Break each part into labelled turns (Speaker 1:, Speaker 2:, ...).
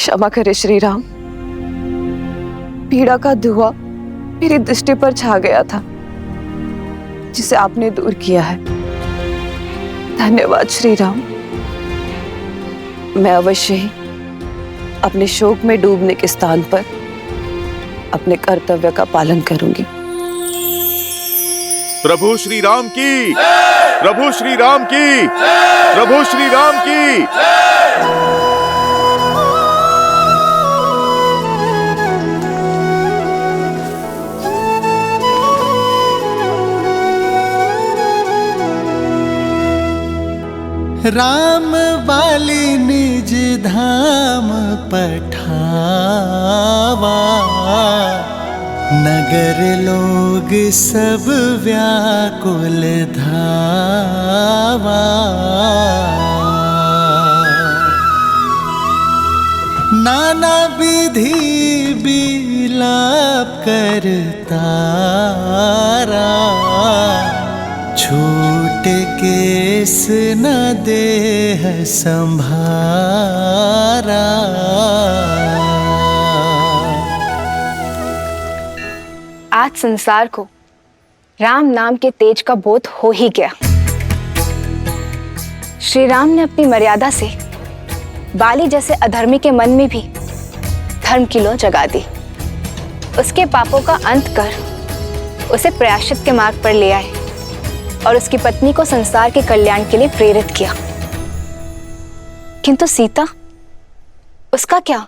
Speaker 1: क्षमा करे श्री राम, पीड़ा का धुआं मेरी दृष्टि पर छा गया था, जिसे आपने दूर किया है। धन्यवाद श्री राम। मैं अवश्य ही अपने शोक में डूबने के स्थान पर अपने कर्तव्य का पालन करूंगी।
Speaker 2: प्रभु श्री राम की, प्रभु श्री राम की, प्रभु श्री राम की।
Speaker 3: राम वाली निज धाम पठावा, नगर लोग सब व्याकुल धावा। नाना विधि विलाप करतारा, छूट केस न देह संभारा।
Speaker 4: आज संसार को राम नाम के तेज का बोध हो ही गया। श्री राम ने अपनी मर्यादा से बाली जैसे अधर्मी के मन में भी धर्म की लौ जगा दी। उसके पापों का अंत कर उसे प्रायश्चित के मार्ग पर ले आए और उसकी पत्नी को संसार के कल्याण के लिए प्रेरित किया। किंतु सीता, उसका क्या?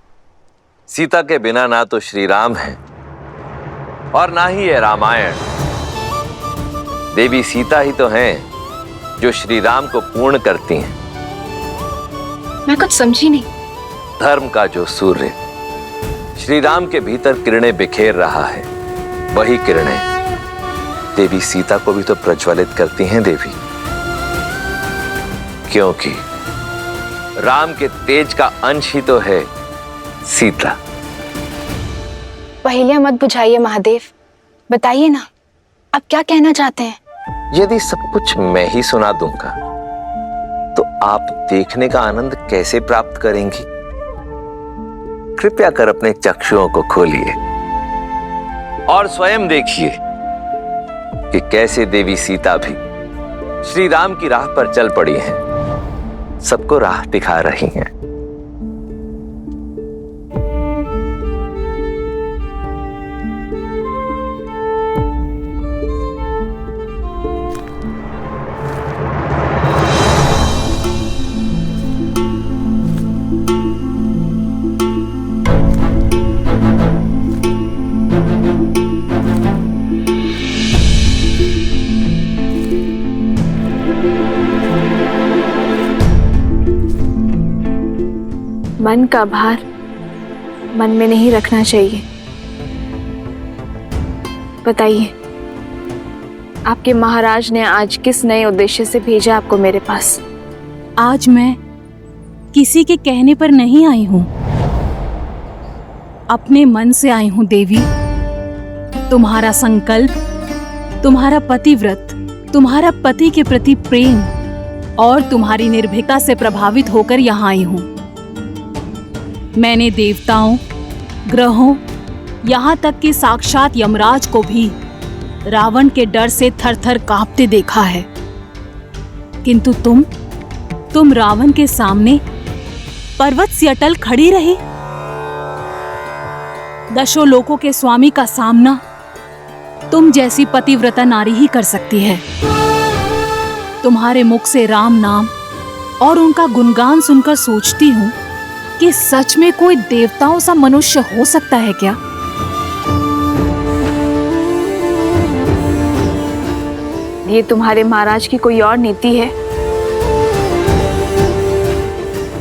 Speaker 5: सीता के बिना ना तो श्री राम है और ना ही है रामायण। देवी सीता ही तो हैं जो श्री राम को पूर्ण करती हैं।
Speaker 4: मैं कुछ समझी नहीं।
Speaker 5: धर्म का जो सूर्य श्री राम के भीतर किरणें बिखेर रहा है, वही किरणें देवी सीता को भी तो प्रज्वलित करती हैं देवी, क्योंकि राम के तेज का अंश ही तो है सीता।
Speaker 4: पहेलियां मत बुझाइए महादेव, बताइए ना, आप क्या कहना चाहते हैं?
Speaker 5: यदि सब कुछ मैं ही सुना दूंगा तो आप देखने का आनंद कैसे प्राप्त करेंगी? कृपया कर अपने चक्षुओं को खोलिए और स्वयं देखिए कि कैसे देवी सीता भी श्री राम की राह पर चल पड़ी हैं, सबको राह दिखा रही हैं।
Speaker 4: मन का भार मन में नहीं रखना चाहिए। बताइए, आपके महाराज ने आज किस नए उद्देश्य से भेजा आपको मेरे पास?
Speaker 6: आज मैं किसी के कहने पर नहीं आई हूं, अपने मन से आई हूं देवी। तुम्हारा संकल्प, तुम्हारा पतिव्रत, तुम्हारा पति के प्रति प्रेम और तुम्हारी निर्भीकता से प्रभावित होकर यहाँ आई हूं। मैंने देवताओं, ग्रहों, यहाँ तक कि साक्षात यमराज को भी रावण के डर से थर-थर कांपते देखा है। किंतु तुम रावण के सामने पर्वत सी अटल खड़ी रही। दशों लोकों के स्वामी का सामना तुम जैसी पतिव्रता नारी ही कर सकती है। तुम्हारे मुख से राम नाम और उनका गुणगान सुनकर सोचती हूँ कि सच में कोई देवताओं सा मनुष्य हो सकता है क्या?
Speaker 4: ये तुम्हारे महाराज की कोई और नीति है?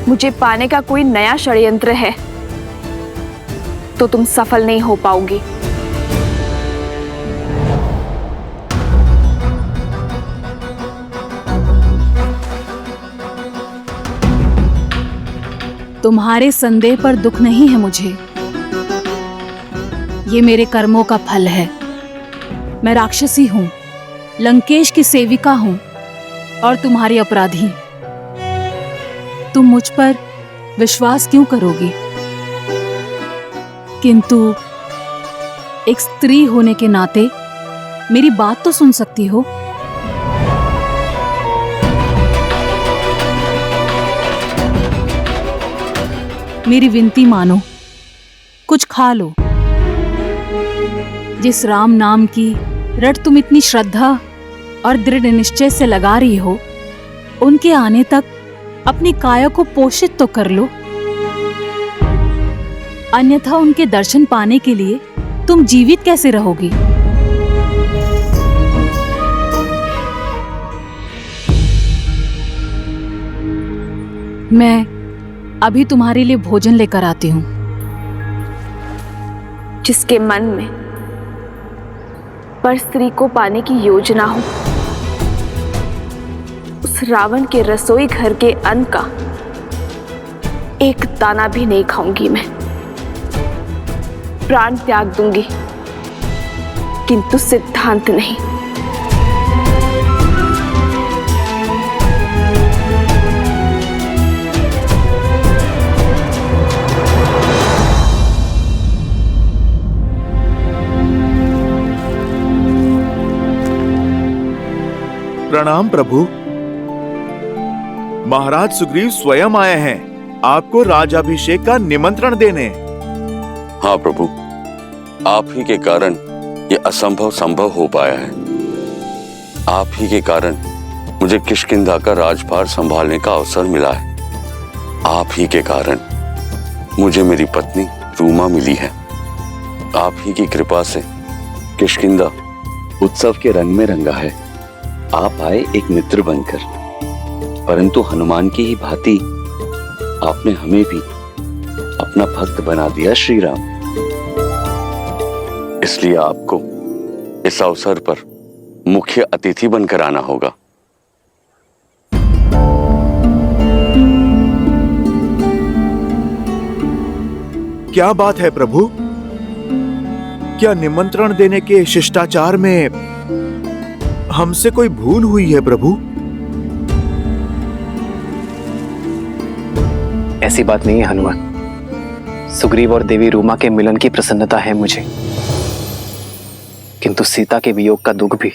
Speaker 4: मुझे पाने का कोई नया षड्यंत्र है तो तुम सफल नहीं हो पाओगी।
Speaker 6: तुम्हारे संदेह पर दुख नहीं है मुझे। ये मेरे कर्मों का फल है। मैं राक्षसी हूं, लंकेश की सेविका हूं और तुम्हारी अपराधी। तुम मुझ पर विश्वास क्यों करोगी? किंतु एक स्त्री होने के नाते मेरी बात तो सुन सकती हो। मेरी विनती मानो, कुछ खा लो। जिस राम नाम की रट तुम इतनी श्रद्धा और दृढ़ निश्चय से लगा रही हो, उनके आने तक अपनी काया को पोषित तो कर लो, अन्यथा उनके दर्शन पाने के लिए तुम जीवित कैसे रहोगी? मैं अभी तुम्हारे लिए भोजन लेकर आती हूँ।
Speaker 4: जिसके मन में पर स्त्री को पाने की योजना हो, उस रावण के रसोई घर के अन्न का एक दाना भी नहीं खाऊंगी मैं। प्राण त्याग दूंगी, किंतु सिद्धांत नहीं।
Speaker 2: प्रणाम प्रभु। महाराज सुग्रीव स्वयं आए हैं आपको राजाभिषेक का निमंत्रण देने।
Speaker 7: हाँ प्रभु, आप ही के कारण ये असंभव संभव हो पाया है। आप ही के कारण मुझे किष्किंधा का राजभार संभालने का अवसर मिला है। आप ही के कारण मुझे मेरी पत्नी रूमा मिली है। आप ही की कृपा से किष्किंधा उत्सव के रंग में रंगा है। आप आए एक मित्र बनकर, परंतु हनुमान की ही भांति आपने हमें भी अपना भक्त बना दिया श्री राम। इसलिए आपको इस अवसर पर मुख्य अतिथि बनकर आना होगा।
Speaker 2: क्या बात है प्रभु? क्या निमंत्रण देने के शिष्टाचार में हमसे कोई भूल हुई है प्रभु?
Speaker 8: ऐसी बात नहीं है हनुमान। सुग्रीव और देवी रूमा के मिलन की प्रसन्नता है मुझे, किंतु सीता के वियोग का दुख भी।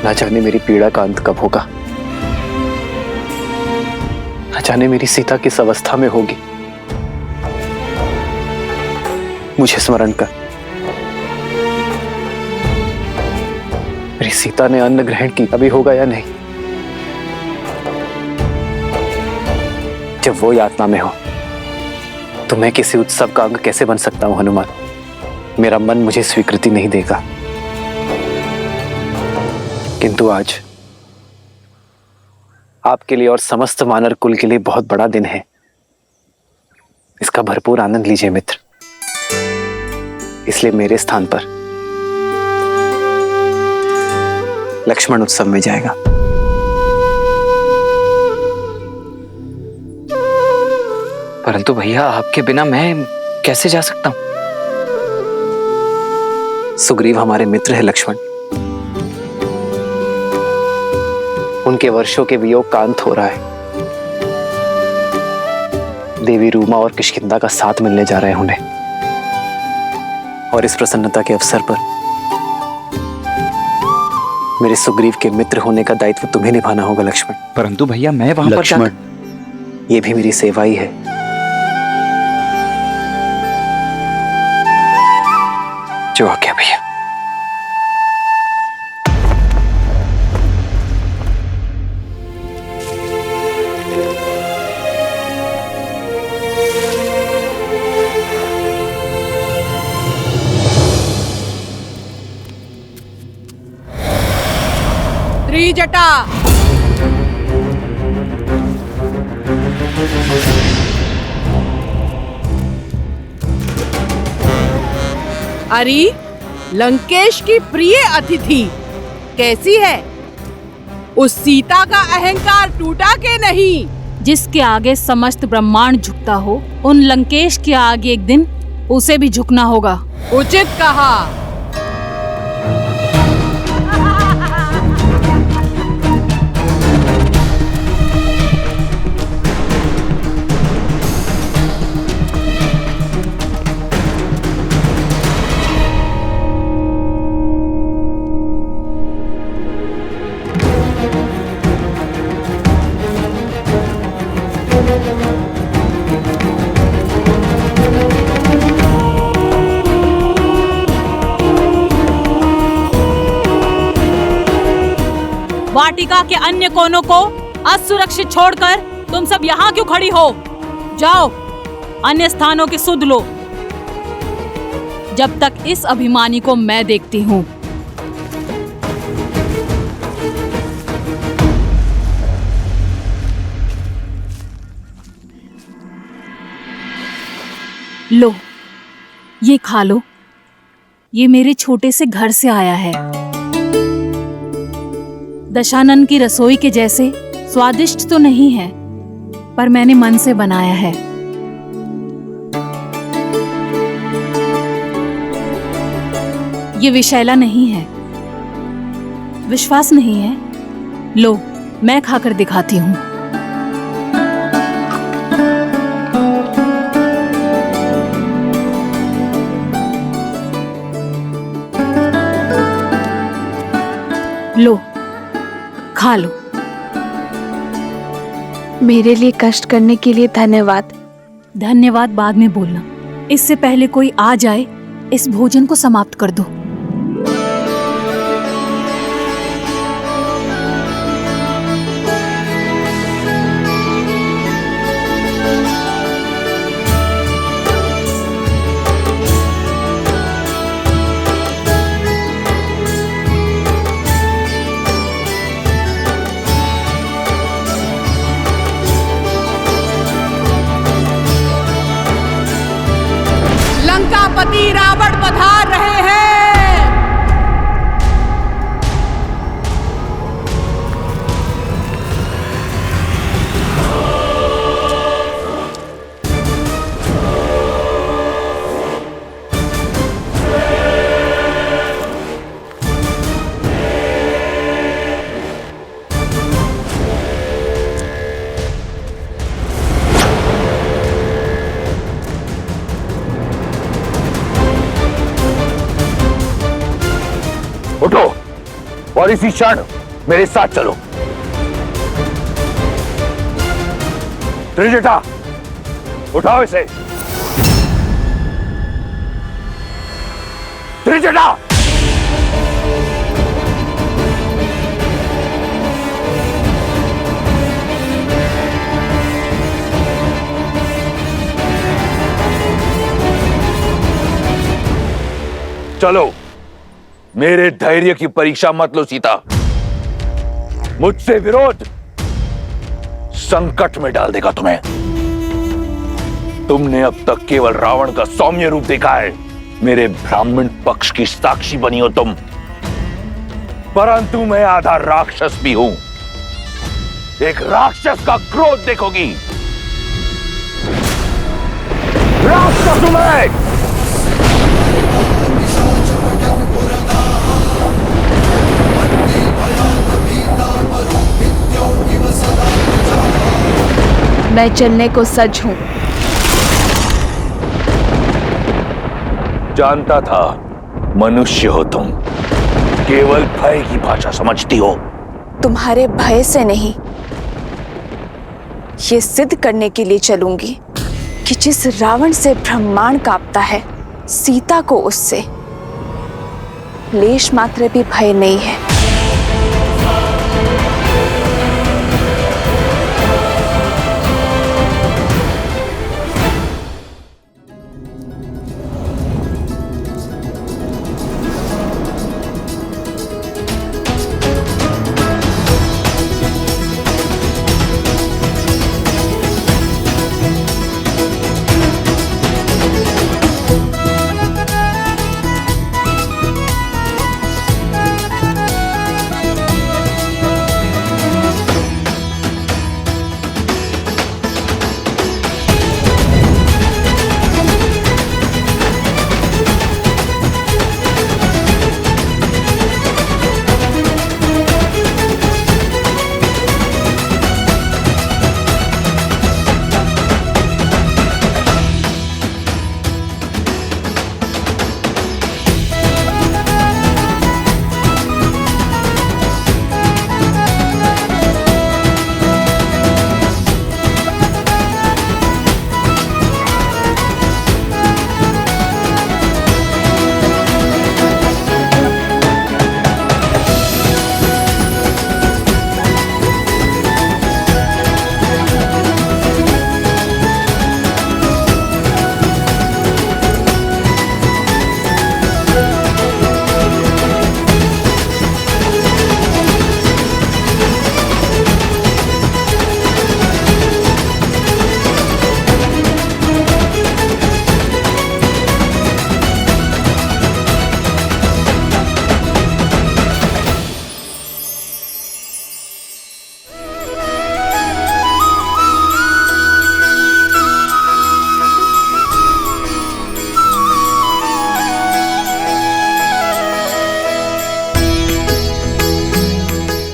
Speaker 8: न जाने मेरी पीड़ा का अंत कब होगा, न जाने मेरी सीता किस अवस्था में होगी। मुझे स्मरण कर, मेरी सीता ने अन्न ग्रहण की अभी होगा या नहीं। जब वो यातना में हो तो मैं किसी उत्सव का अंग कैसे बन सकता हूं हनुमान? मेरा मन मुझे स्वीकृति नहीं देगा। किंतु आज आपके लिए और समस्त वानर कुल के लिए बहुत बड़ा दिन है। इसका भरपूर आनंद लीजिए मित्र। इसलिए मेरे स्थान पर लक्ष्मण उत्सव में जाएगा। परंतु भैया, आपके बिना मैं कैसे जा सकता हूं? सुग्रीव हमारे मित्र है लक्ष्मण। उनके वर्षों के वियोग का अंत हो रहा है। देवी रूमा और किष्किंधा का साथ मिलने जा रहे हैं उन्हें, और इस प्रसन्नता के अवसर पर मेरे सुग्रीव के मित्र होने का दायित्व तुम्हें निभाना होगा लक्ष्मण।
Speaker 9: परंतु भैया, मैं वहां पर
Speaker 8: लक्ष्मण, ये भी मेरी सेवा ही है। जो आज्ञा भैया।
Speaker 10: त्रिजटा, अरे लंकेश की प्रिय अतिथि कैसी है? उस सीता का अहंकार टूटा के नहीं?
Speaker 6: जिसके आगे समस्त ब्रह्मांड झुकता हो, उन लंकेश के आगे एक दिन उसे भी झुकना होगा।
Speaker 10: उचित कहा।
Speaker 6: वाटिका के अन्य कोनों को असुरक्षित छोड़कर तुम सब यहाँ क्यों खड़ी हो? जाओ, अन्य स्थानों की सुध लो, जब तक इस अभिमानी को मैं देखती हूँ। लो, ये खा लो। ये मेरे छोटे से घर से आया है। दशानन की रसोई के जैसे स्वादिष्ट तो नहीं है, पर मैंने मन से बनाया है। ये विषैला नहीं है। विश्वास नहीं है? लो, मैं खाकर दिखाती हूँ। लो, खा लो।
Speaker 4: मेरे लिए कष्ट करने के लिए धन्यवाद।
Speaker 6: धन्यवाद बाद में बोलना। इससे पहले कोई आ जाए, इस भोजन को समाप्त कर दो।
Speaker 10: लंकापति रावण पधार रहे हैं।
Speaker 5: उठो और इसी क्षण मेरे साथ चलो। त्रिजटा, उठाओ इसे। त्रिजटा, चलो, मेरे धैर्य की परीक्षा मत लो सीता। मुझसे विरोध संकट में डाल देगा तुम्हें। तुमने अब तक केवल रावण का सौम्य रूप देखा है। मेरे ब्राह्मण पक्ष की साक्षी बनी हो तुम, परंतु मैं आधा राक्षस भी हूं। एक राक्षस का क्रोध देखोगी। राक्षस हूं मैं।
Speaker 4: मैं चलने को सज्ज हूं।
Speaker 5: जानता था मनुष्य हो तुम, केवल भय की भाषा समझती हो।
Speaker 4: तुम्हारे भय से नहीं, ये सिद्ध करने के लिए चलूंगी कि जिस रावण से ब्रह्मांड कांपता है, सीता को उससे लेश मात्र भी भय नहीं है।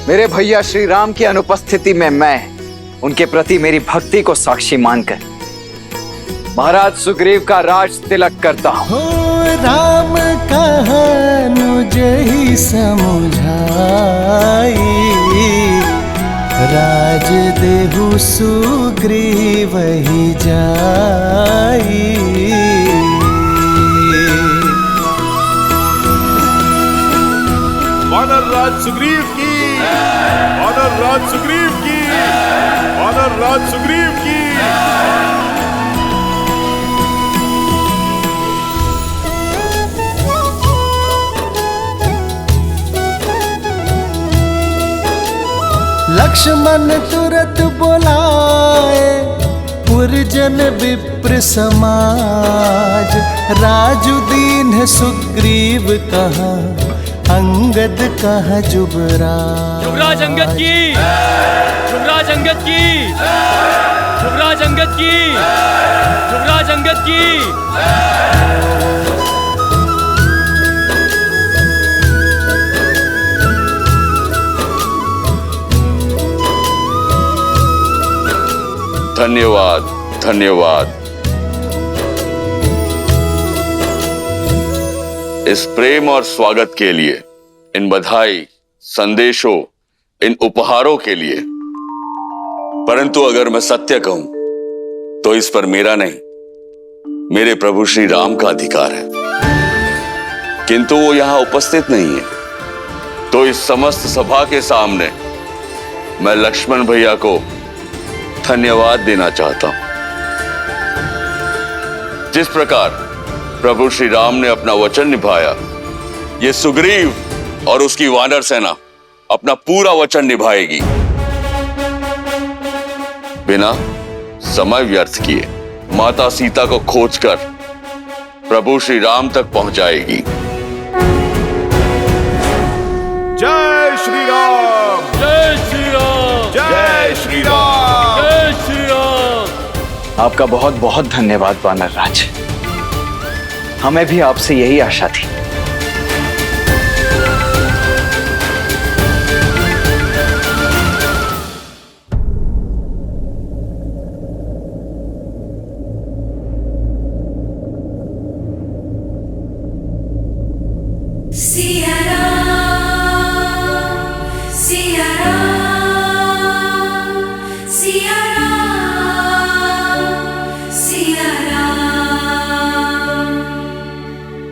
Speaker 9: मेरे भैया श्री राम की अनुपस्थिति में मैं उनके प्रति मेरी भक्ति को साक्षी मानकर महाराज सुग्रीव का राज तिलक करता हूँ।
Speaker 3: हो राम कहनुज ही समुझाई, राज देहु सुग्रीव ही जाई।
Speaker 2: वानर राज सुग्रीव की, वानर राज सुग्रीव की, वानर राज सुग्रीव की।
Speaker 3: लक्ष्मण तुरत बोलाए पुरजन विप्र समाज, राजुदीन है सुग्रीव कहा अंगद कहा जुबराज।
Speaker 11: युवराज अंगद की, युवराज अंगद की, युवराज अंगद की, युवराज अंगद की।
Speaker 7: धन्यवाद, धन्यवाद। इस प्रेम और स्वागत के लिए, इन बधाई, संदेशों, इन उपहारों के लिए। परंतु अगर मैं सत्य कहूं तो इस पर मेरा नहीं, मेरे प्रभु श्री राम का अधिकार है। किंतु वो यहां उपस्थित नहीं है, तो इस समस्त सभा के सामने मैं लक्ष्मण भैया को धन्यवाद देना चाहता हूं। जिस प्रकार प्रभु श्री राम ने अपना वचन निभाया, ये सुग्रीव और उसकी वानर सेना अपना पूरा वचन निभाएगी, बिना समय व्यर्थ किए माता सीता को खोजकर प्रभु श्री राम तक पहुंचाएगी।
Speaker 2: जय श्री राम,
Speaker 11: जय श्री राम,
Speaker 2: जय श्री राम,
Speaker 11: जय श्री राम।
Speaker 9: आपका बहुत बहुत धन्यवाद वानर राज, हमें भी आपसे यही आशा थी।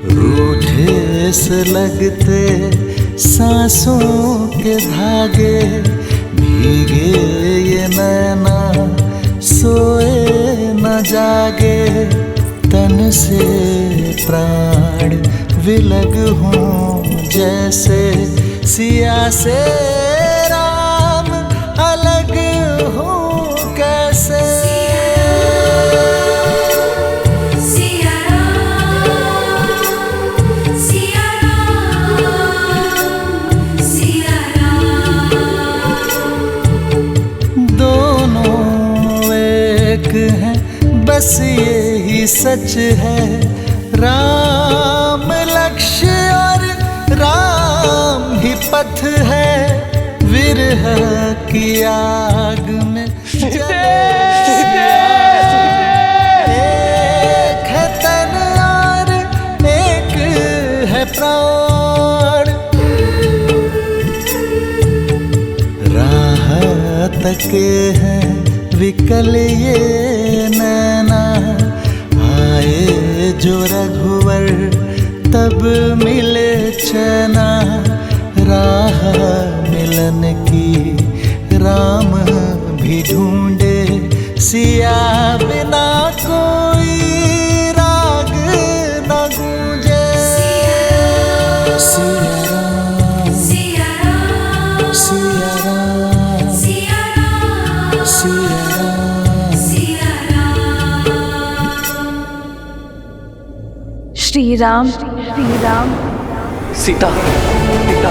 Speaker 3: रूठे से लगते सांसों के धागे, भीगे ये नैना सोए न जागे, तन से प्राण विलग हों जैसे सिया से राम अलग हों कैसे। बस यही सच है, राम लक्ष्य और राम ही पथ है, विरह की आग में एक है तन और एक है प्राण, राह तके हैं विकल ये नैना, आए जो रघुवर तब मिले चैना, राह मिलन की राम भी ढूंढे, सिया बिना कोई राग न गूंजे। सिया राम, सिया राम, सिया राम, सिया राम, सिया
Speaker 1: श्री राम, श्री राम,
Speaker 8: सीता, सीता।